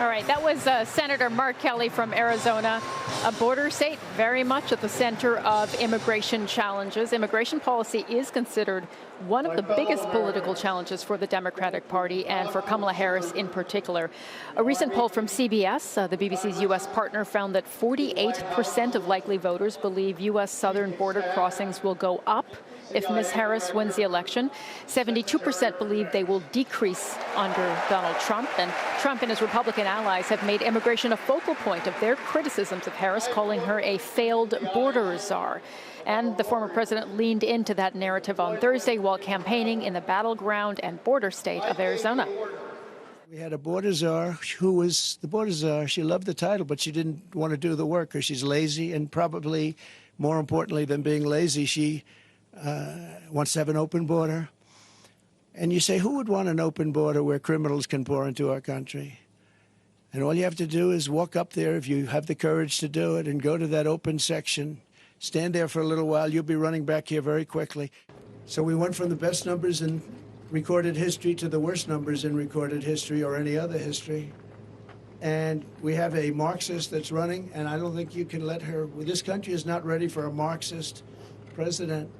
All right, that was Senator Mark Kelly from Arizona, a border state very much at the center of immigration challenges. Immigration policy is considered one of the biggest political challenges for the Democratic Party and for Kamala Harris in particular. A recent poll from CBS, the BBC's U.S. partner, found that 48% of likely voters believe U.S. southern border crossings will go up if Ms. Harris wins the election. 72% believe they will decrease under Donald Trump. And Trump and his Republican allies have made immigration a focal point of their criticisms of Harris, calling her a failed border czar. And the former president leaned into that narrative on Thursday while campaigning in the battleground and border state of Arizona. We had a border czar who was the border czar. She loved the title, but she didn't want to do the work because she's lazy. And probably more importantly than being lazy, she wants to have an open border. And you say, who would want an open border where criminals can pour into our country? And all you have to do is walk up there, if you have the courage to do it, and go to that open section. Stand there for a little while. You'll be running back here very quickly. So we went from the best numbers in recorded history to the worst numbers in recorded history or any other history. And we have a Marxist that's running, and I don't think you can let her. This country is not ready for a Marxist president.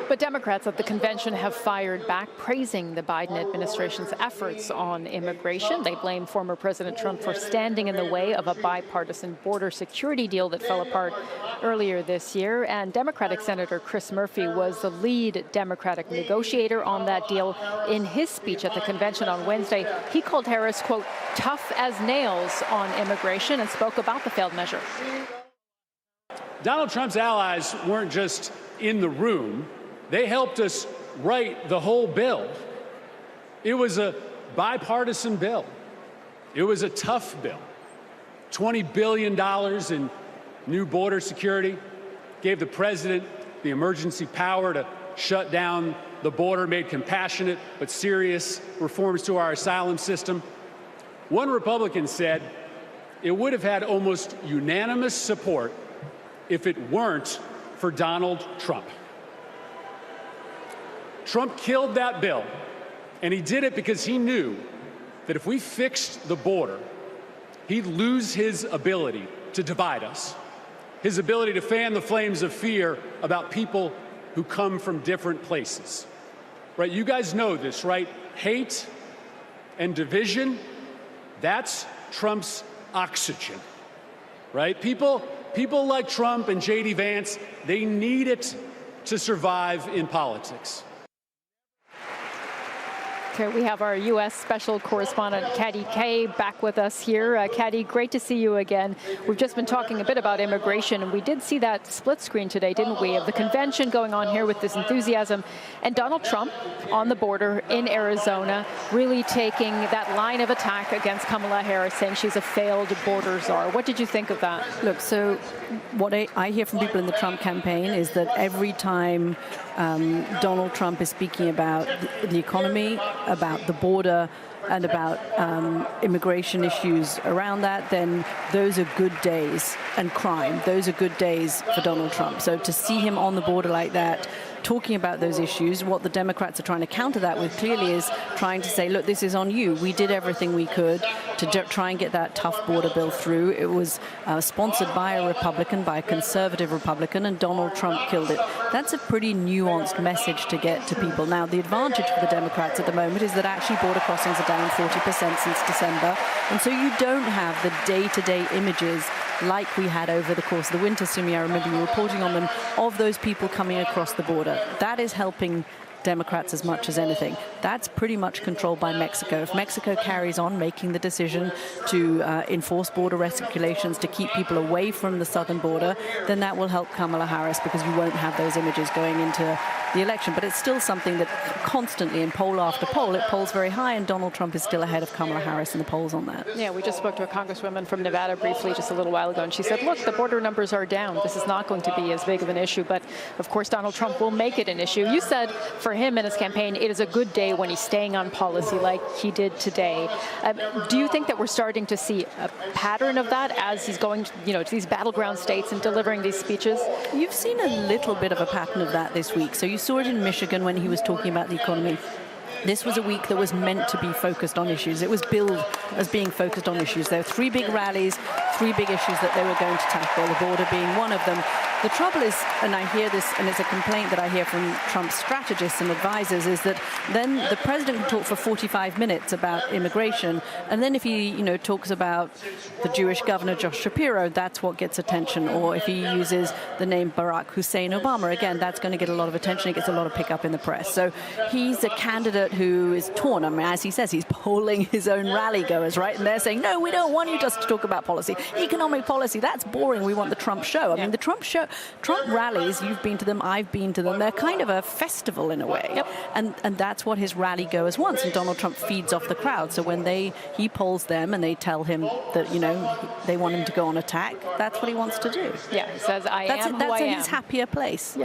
But Democrats at the convention have fired back, praising the Biden administration's efforts on immigration. They blame former President Trump for standing in the way of a bipartisan border security deal that fell apart earlier this year. And Democratic Senator Chris Murphy was the lead Democratic negotiator on that deal. In his speech at the convention on Wednesday, he called Harris, quote, tough as nails on immigration, and spoke about the failed measure. Donald Trump's allies weren't just in the room. They helped us write the whole bill. It was a bipartisan bill. It was a tough bill. $20 billion in new border security, gave the president the emergency power to shut down the border, made compassionate but serious reforms to our asylum system. One Republican said it would have had almost unanimous support if it weren't for Donald Trump. Trump killed that bill, and he did it because he knew that if we fixed the border, he'd lose his ability to divide us, his ability to fan the flames of fear about people who come from different places. Right? You guys know this, right? Hate and division, that's Trump's oxygen, right? People like Trump and J.D. Vance, they need it to survive in politics. Okay, we have our U.S. special correspondent, Caddy Kay, back with us here. Caddy, great to see you again. We've just been talking a bit about immigration, and we did see that split screen today, didn't we, of the convention going on here with this enthusiasm, and Donald Trump on the border in Arizona really taking that line of attack against Kamala Harris, saying she's a failed border czar. What did you think of that? Look, so what I hear from people in the Trump campaign is that every time Donald Trump is speaking about the economy, about the border, and about immigration issues around that, then those are good days. And crime, those are good days for Donald Trump. So to see him on the border like that, talking about those issues, what the Democrats are trying to counter that with clearly is trying to say, look, this is on you. We did everything we could to try and get that tough border bill through. It was sponsored by a Republican, by a conservative Republican, and Donald Trump killed it. That's a pretty nuanced message to get to people. Now, the advantage for the Democrats at the moment is that actually border crossings are down 40% since December. And so you don't have the day-to-day images like we had over the course of the winter, Sumi. I remember you reporting on them, of those people coming across the border. That is helping Democrats as much as anything. That's pretty much controlled by Mexico. If Mexico carries on making the decision to enforce border regulations to keep people away from the southern border, then that will help Kamala Harris because you won't have those images going into the election. But it's still something that constantly, in poll after poll, it polls very high, and Donald Trump is still ahead of Kamala Harris in the polls on that. Yeah, we just spoke to a congresswoman from Nevada briefly just a little while ago, and she said, look, the border numbers are down. This is not going to be as big of an issue, but of course Donald Trump will make it an issue. You said for him and his campaign, it is a good day when he's staying on policy like he did today. Do you think that we're starting to see a pattern of that as he's going, to these battleground states and delivering these speeches? You've seen a little bit of a pattern of that this week. So you saw it in Michigan when he was talking about the economy. This was a week that was meant to be focused on issues. It was billed as being focused on issues. There were 3 big rallies, 3 big issues that they were going to tackle, the border being one of them. The trouble is, and I hear this, and it's a complaint that I hear from Trump's strategists and advisors, is that then the president can talk for 45 minutes about immigration, and then if he, talks about the Jewish governor, Josh Shapiro, that's what gets attention. Or if he uses the name Barack Hussein Obama, again, that's going to get a lot of attention. It gets a lot of pickup in the press. So he's a candidate who is torn. I mean, as he says, he's polling his own rally goers, right? And they're saying, no, we don't want you just to talk about policy. Economic policy, that's boring. We want the Trump show. I mean, the Trump rallies, you've been to them, I've been to them. They're kind of a festival in a way. Yep. And that's what his rally goers want. And Donald Trump feeds off the crowd. So when he polls them and they tell him that, they want him to go on attack, that's what he wants to do. Yeah, he says, I am who I am. That's in his happier place. Yeah.